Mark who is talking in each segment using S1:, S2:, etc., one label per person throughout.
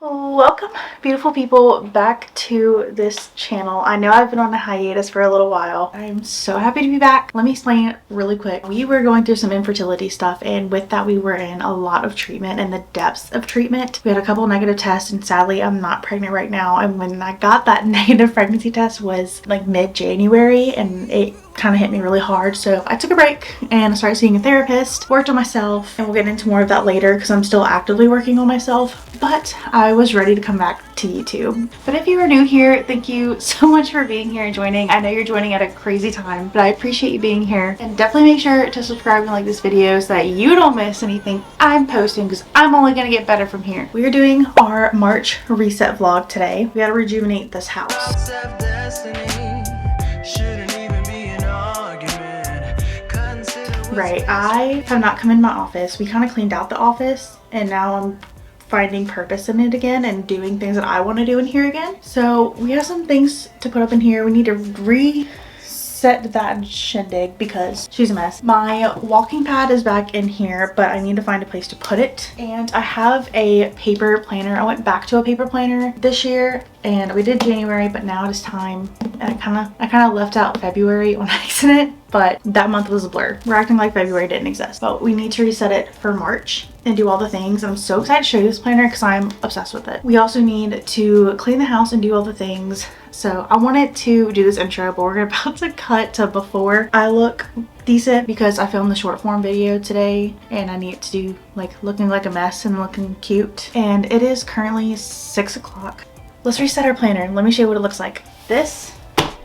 S1: Welcome, beautiful people, back to this channel. I know I've been on a hiatus for a little while. I'm so happy to be back. Let me explain really quick. We were going through some infertility stuff, and with that we were in a lot of treatment and the depths of treatment. We had a couple negative tests, and sadly I'm not pregnant right now. And when I got that negative pregnancy test was like mid-January, and it kind of hit me really hard. So I took a break and started seeing a therapist, worked on myself, and we'll get into more of that later because I'm still actively working on myself. But I was ready to come back to YouTube. But if you are new here, thank you so much for being here and joining. I know you're joining at a crazy time, but I appreciate you being here. And definitely make sure to subscribe and like this video so that you don't miss anything I'm posting, because I'm only gonna get better from here. We are doing our March reset vlog today. We gotta rejuvenate this house. Right, I have not come in my office. We kind of cleaned out the office, and now I'm finding purpose in it again and doing things that I want to do in here again. So we have some things to put up in here. We need to reset that shindig because she's a mess. My walking pad is back in here, but I need to find a place to put it. And I have a paper planner. I went back to a paper planner this year, and we did January, but now it is time. And I kind of left out February on accident, but that month was a blur. We're acting like February didn't exist. But we need to reset it for March and do all the things. I'm so excited to show you this planner because I'm obsessed with it. We also need to clean the house and do all the things. So I wanted to do this intro, but we're about to cut to before I look decent because I filmed the short form video today and I need to do like looking like a mess and looking cute. And it is currently 6 o'clock. Let's reset our planner. Let me show you what it looks like. This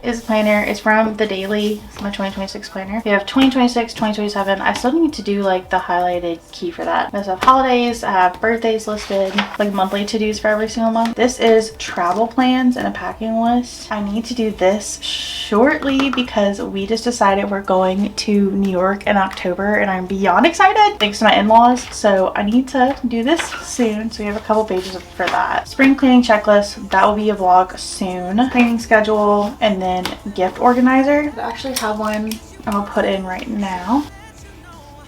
S1: is a planner. It's from The Daily. It's my 2026 planner. We have 2026, 2027. I still need to do like the highlighted key for that. I also have holidays. I have birthdays listed, like monthly to-dos for every single month. This is travel plans and a packing list. I need to do this shortly because we just decided we're going to New York in October, and I'm beyond excited thanks to my in-laws. So I need to do this soon. So we have a couple pages for that. Spring cleaning checklist. That will be a vlog soon. Cleaning schedule, and then gift organizer. I actually have one I'm gonna put in right now.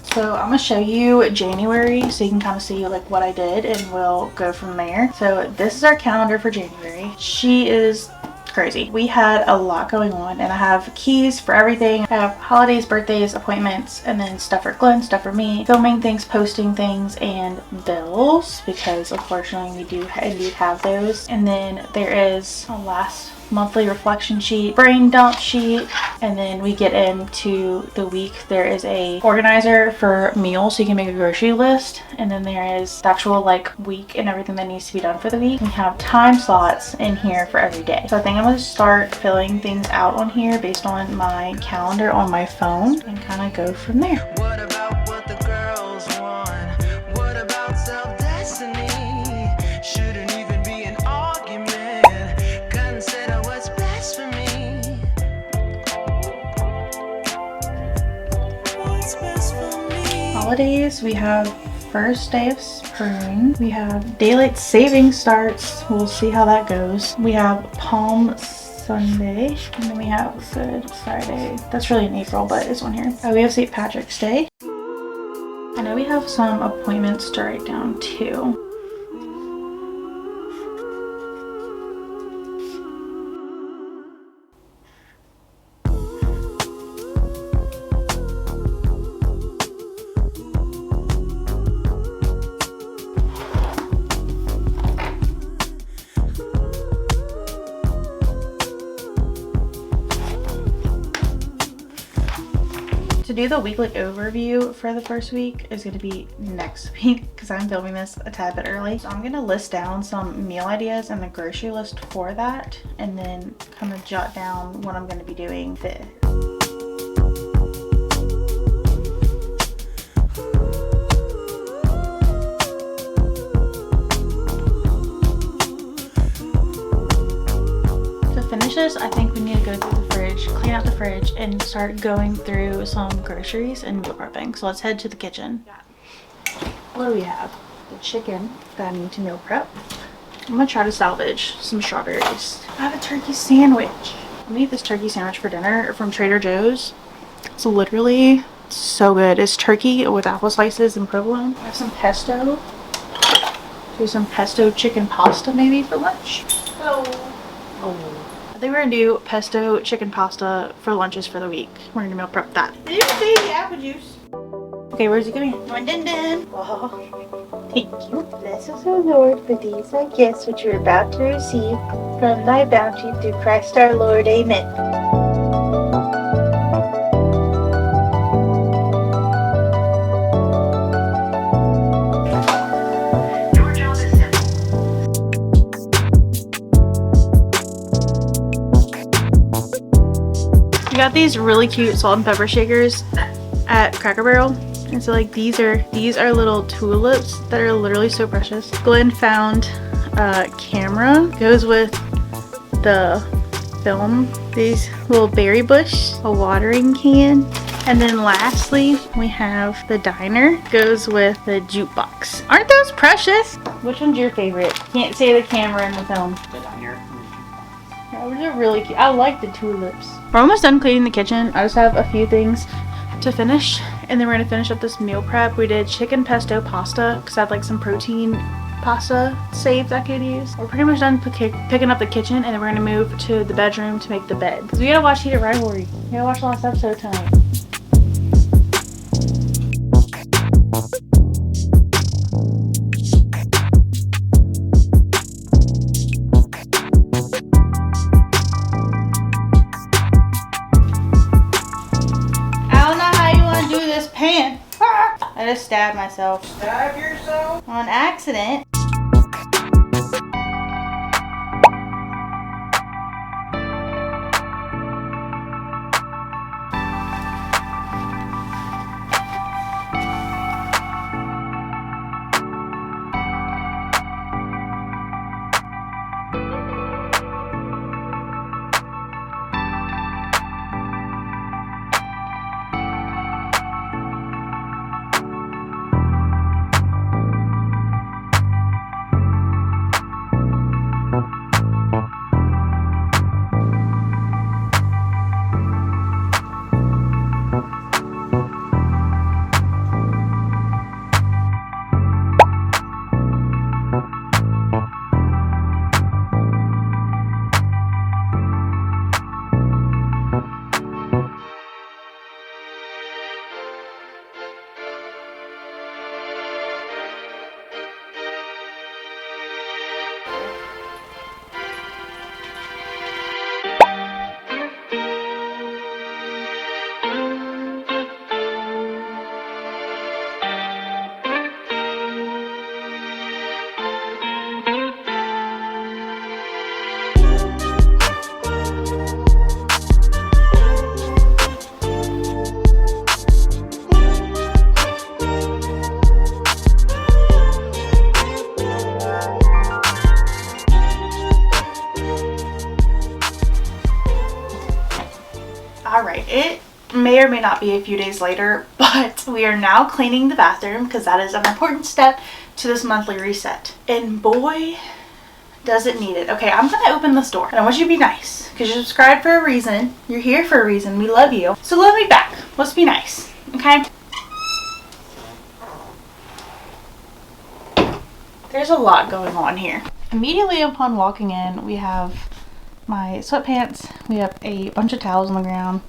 S1: So I'm gonna show you January so you can kind of see like what I did, and we'll go from there. So this is our calendar for January. She is crazy. We had a lot going on, and I have keys for everything. I have holidays, birthdays, appointments, and then stuff for Glenn, stuff for me, filming things, posting things, and bills, because unfortunately we do indeed have those. And then there is a last monthly reflection sheet, brain dump sheet, and then we get into the week. There is a organizer for meals so you can make a grocery list, and then there is the actual like week and everything that needs to be done for the week. We have time slots in here for every day. So I think I'm going to start filling things out on here based on my calendar on my phone and kind of go from there. What about what the girls want? What about self-destiny? Shouldn't even be an argument. Consider what's best for me. What's best for me? Holidays, we have first day of spring. We have daylight savings starts. We'll see how that goes. We have Palm Sunday, and then we have Good Friday. That's really in April, but it's on here. We have St. Patrick's Day. I know we have some appointments to write down too. To do the weekly overview for the first week is going to be next week because I'm filming this a tad bit early. So I'm going to list down some meal ideas and the grocery list for that, and then kind of jot down what I'm going to be doing there. Dishes, I think we need to go through the fridge, clean out the fridge, and start going through some groceries and meal prepping. So let's head to the kitchen. What do we have? The chicken that I need to meal prep. I'm gonna try to salvage some strawberries. I have a turkey sandwich. I'm gonna eat this turkey sandwich for dinner from Trader Joe's. It's literally so good. It's turkey with apple slices and provolone. I have some pesto. do some pesto chicken pasta maybe for lunch. Hello. Oh. I think we're gonna do pesto chicken pasta for lunches for the week. We're gonna meal prep that. Did you see the apple juice? Okay, where's it going? Dun dun dun. Oh, thank you. Bless us, O Lord, for these are gifts which you're about to receive from thy bounty through Christ our Lord. Amen. We got these really cute salt and pepper shakers at Cracker Barrel, and so like these are little tulips that are literally so precious. Glenn found a camera, goes with the film, these little berry bush, a watering can, and then lastly we have the diner, goes with the jukebox. Aren't those precious? Which one's your favorite? Can't say the camera and the film.
S2: The diner.
S1: Those are really cute. I like the tulips. We're almost done cleaning the kitchen. I just have a few things to finish, and then we're gonna finish up this meal prep. We did chicken pesto pasta because I had like some protein pasta saved I could use. We're pretty much done picking up the kitchen, and then we're gonna move to the bedroom to make the bed because we gotta watch Heated Rivalry. We gotta watch the last episode tonight. Pan. I just stabbed myself.
S2: Stab yourself?
S1: On accident. Alright, it may or may not be a few days later, but we are now cleaning the bathroom because that is an important step to this monthly reset. And boy, does it need it. Okay, I'm gonna open this door and I want you to be nice because you're subscribed for a reason. You're here for a reason. We love you. So love me back. Let's be nice, okay? There's a lot going on here. Immediately upon walking in, we have my sweatpants, we have a bunch of towels on the ground,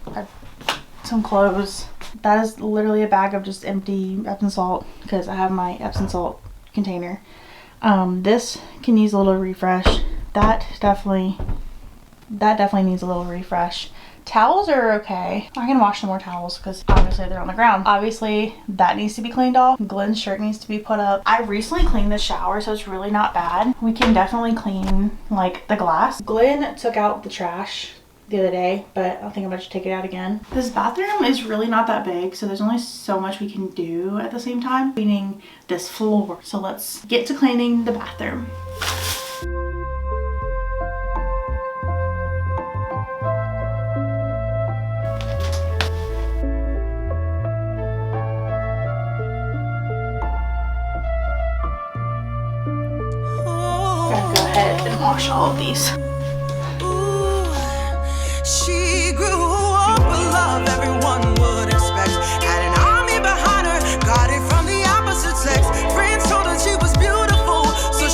S1: some clothes. That is literally a bag of just empty Epsom salt because I have my Epsom salt container. This can use a little refresh. That definitely needs a little refresh. Towels are okay. I can wash some more towels because obviously they're on the ground. Obviously that needs to be cleaned off. Glenn's shirt needs to be put up. I recently cleaned the shower, so it's really not bad. We can definitely clean like the glass. Glenn took out the trash the other day, but I think I'm about to take it out again. This bathroom is really not that big, so there's only so much we can do at the same time. Cleaning this floor. So let's get to cleaning the bathroom. Gotta go ahead and wash all of these.
S3: She grew up with love everyone would expect. Had an army behind her, got it from the opposite sex. Friends told her she was beautiful, so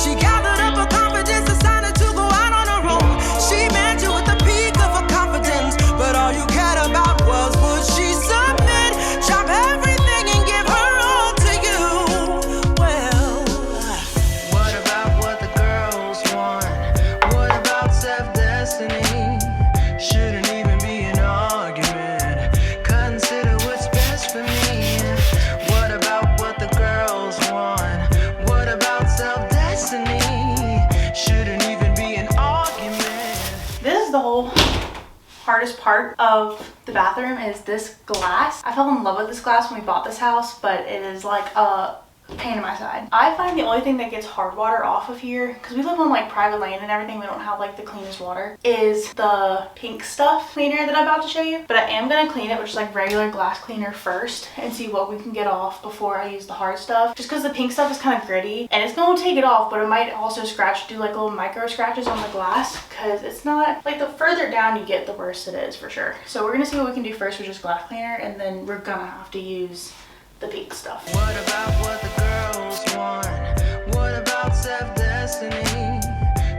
S1: whole hardest part of the bathroom is this glass. I fell in love with this glass when we bought this house, but it is like a pain in my side. I find the only thing that gets hard water off of here, because we live on like private land and everything, we don't have like the cleanest water, is the pink stuff cleaner that I'm about to show you. But I am gonna clean it with just like regular glass cleaner first and see what we can get off before I use the hard stuff, just because the pink stuff is kind of gritty and it's gonna take it off, but it might also do like little micro scratches on the glass, because it's not like, the further down you get the worse it is for sure. So we're gonna see what we can do first with just glass cleaner, and then we're gonna have to use the pink stuff.
S3: What about what the girls want? What about self-destiny?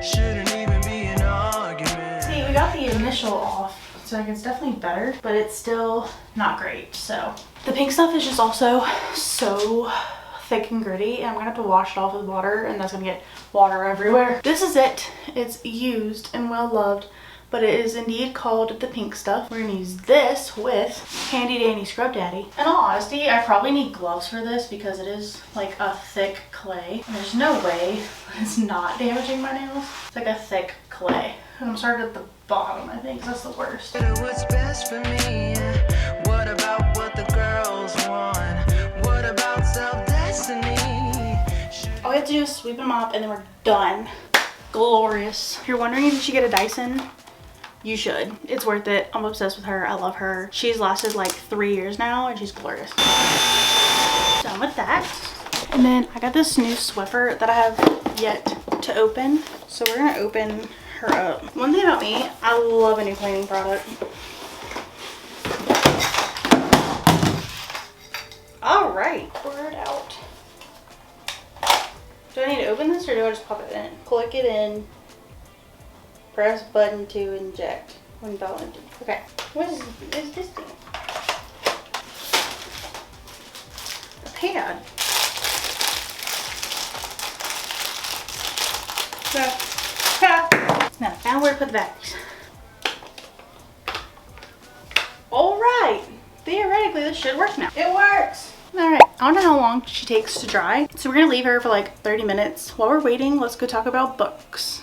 S3: Shouldn't even be an argument.
S1: See, we got the initial off, so like it's definitely better, but it's still not great. So the pink stuff is just also so thick and gritty, and I'm gonna have to wash it off with water, and that's gonna get water everywhere. This is it. It's used and well loved, but it is indeed called the pink stuff. We're gonna use this with Handy Dandy Scrub Daddy. In all honesty, I probably need gloves for this because it is like a thick clay. And there's no way it's not damaging my nails. It's like a thick clay. And I'm starting at the bottom, I think, 'cause that's the worst.
S3: What's best for me? What about what the girls want? What about self-destiny?
S1: All we have to do is sweep them up and then we're done. Glorious. If you're wondering if you should get a Dyson, you should. It's worth it. I'm obsessed with her. I love her. She's lasted like 3 years now and she's glorious. Done with that. And then I got this new Swiffer that I have yet to open. So we're gonna open her up. One thing about me, I love a new cleaning product. All right, pour it out. Do I need to open this or do I just pop it in? Click it in. Press button to inject. When button. Okay. What is this thing? A pad. Now I found where to put the batteries. Alright. Theoretically this should work now. It works! Alright, I don't know how long she takes to dry. So we're gonna leave her for like 30 minutes. While we're waiting, let's go talk about books.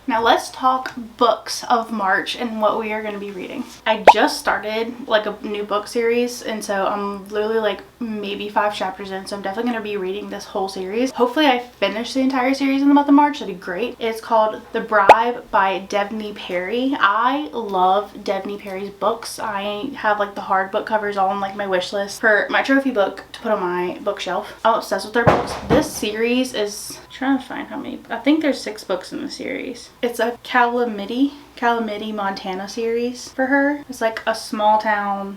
S1: Now let's talk books of March and what we are going to be reading. I just started like a new book series, and so I'm literally like maybe 5 chapters in, so I'm definitely going to be reading this whole series. Hopefully I finish the entire series in the month of March. That'd be great. It's called The Bribe by Devney Perry. I love Devney Perry's books. I have like the hard book covers all on like my wish list for my trophy book to put on my bookshelf. I'm obsessed with their books. This series is, I'm trying to find how many, I think there's 6 books in the series. It's a Calamity, Montana series for her. It's like a small town.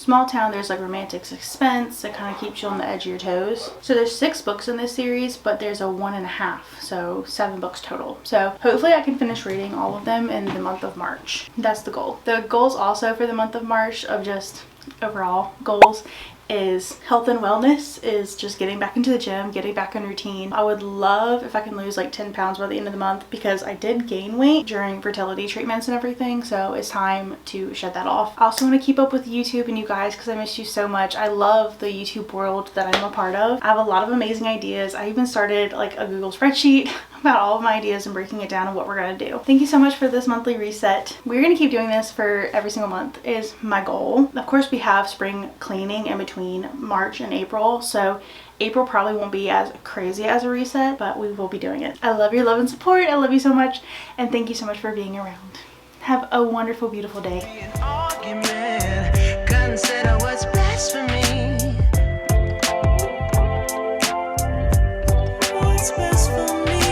S1: There's like romantic suspense that kind of keeps you on the edge of your toes. So there's 6 books in this series, but there's a 1.5, so 7 books total. So hopefully I can finish reading all of them in the month of March. That's the goal. The goals also for the month of March of just overall goals is health and wellness, is just getting back into the gym, getting back in routine. I would love if I can lose like 10 pounds by the end of the month, because I did gain weight during fertility treatments and everything, so it's time to shed that off. I also want to keep up with YouTube and you guys because I miss you so much. I love the YouTube world that I'm a part of. I have a lot of amazing ideas. I even started like a Google spreadsheet about all of my ideas and breaking it down and what we're going to do. Thank you so much for this monthly reset. We're going to keep doing this for every single month is my goal. Of course, we have spring cleaning in between March and April, so April probably won't be as crazy as a reset, but we will be doing it. I love your love and support. I love you so much, and thank you so much for being around. Have a wonderful, beautiful day.
S3: Consider what's best for me. What's best for me?